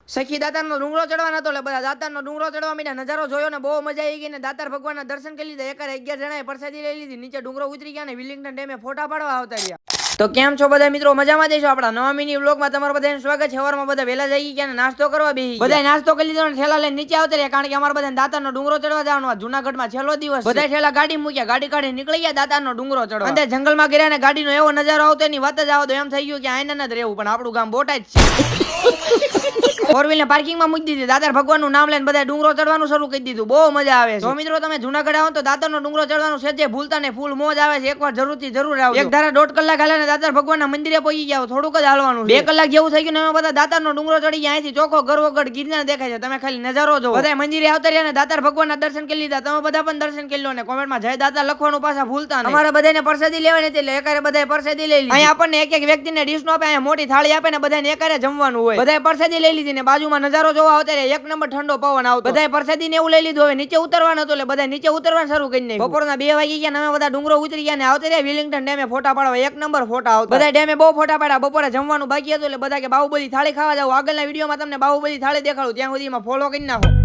સખી દાતારનો ડુંગરો ચડવાનો હતો એટલે બધા દાતારનો ડુંગરો ચડવા માંડ્યા. નજારો જોયો ને બહુ મજા આવી ગઈ ને દાતાર ભગવાનના દર્શન કરી લીધા. એકારે 11 જણાએ પ્રસાદી લઈ લીધી. નીચે ડુંગરો ઉતરી ગયા ને વિલિંગ્ટન ડેમે ફોટા પાડવા આવતા રહ્યા. તો કેમ છો બધા મિત્રો, મજામાં જઈશું. આપણા નવા મિની વ્લોગમાં તમારું બધાનું સ્વાગત છે. સવારમાં બધા વહેલા જઈ ગયા ને નાસ્તો કરવા બેસી બધા નાસ્તો કરી લીધો ને ઠેલા લઈને નીચે આવતા રહ્યા, કારણ કે અમારા બધા દાતારનો ડુંગરો ચડવા જવાનો. જુનાગઢમાં છેલ્લો દિવસ. બધા ઠેલા ગાડી મૂક્યા, ગાડી કાઢી નીકળી ગયા દાતારનો ડુંગરો ચડવા. અંદર જંગલમાં ગયા ને ગાડીનો એવો નજારો આવતો એની વાત જ આવો તો એમ થઈ ગયું કે આયના જ રહેવું, પણ આપણું ગામ બોટાદ છે. ફોર વ્હીલ ને પાર્કિંગમાં મૂકી દીધી. દાતાર ભગવાનનું નામ લઈને બધા ડુંગરો ચડવાનું શરૂ કરી દીધું. બહુ મજા આવે છે. જો મિત્રો તમે જુનાગઢ આવો તો દાતારનો ડુંગરો ચડવાનું છે જે ભૂલતા ને ફૂલ મોજ આવે છે. એકવાર જરૂરથી જરૂર આવજો. એક ધારા 1.5 કલાક હાલે ને દાતાર ભગવાનના મંદિરે પહોંચી જાવ. થોડુંક જ હાલવાનું. 2 કલાક જેવું થઈ ગયું ને અમે બધા દાતારનો ડુંગરો ચડી ગયા. અહીંથી ચોખ્ખો ગરવગઢ ગિરનાર દેખાય છે. તમે ખાલી નજારો જોવો. બધા મંદિરે આવતા રહ્યા ને દાતાર ભગવાનના દર્શન કરી લીધા. તમે બધા પણ દર્શન કરી લો ને કોમેન્ટમાં જય દાતાર લખવાનું પાછા ભૂલતા નહીં. અમારે બધાને પ્રસાદી લેવાની હતી એટલે એકારે બધાએ પ્રસાદી લઈ લીધી. અહીંયા આપણને એક એક વ્યક્તિને ડીશ નો આપે, અહીંયા મોટી થાળી આપે ને બધાને એકારે જમવાનું હોય. બધાએ પ્રસાદી લઈ લીધી ને બાજુમાં નજારો જોવા આવતા રહ્યા. એક નંબર ઠંડો પવન આવતો. બધાએ પ્રસાદી ને એવું લઈ લીધું. હવે નીચે ઉતરવાનું હતું એટલે બધા નીચે ઉતરવાનું શરૂ કરી નાખ્યું. બપોરના 2 વાગી ગયા ને અમે બધા ડુંગરો ઉતરી ગયા ને આવતા રહ્યા વિલિંગ્ટન ડેમે ફોટા પાડવા. એક નંબર ફોટા આવતા. બધા ડેમે બહુ ફોટા પાડ્યા. બપોરે જમવાનું બાકી હતું એટલે બધા કે બાહુબલી થાળી ખાવા જાવ. આગળના વિડીયોમાં તમને બાહુબલી થાળી દેખાડું, ત્યાં સુધીમાં ફોલો કરી નાખો.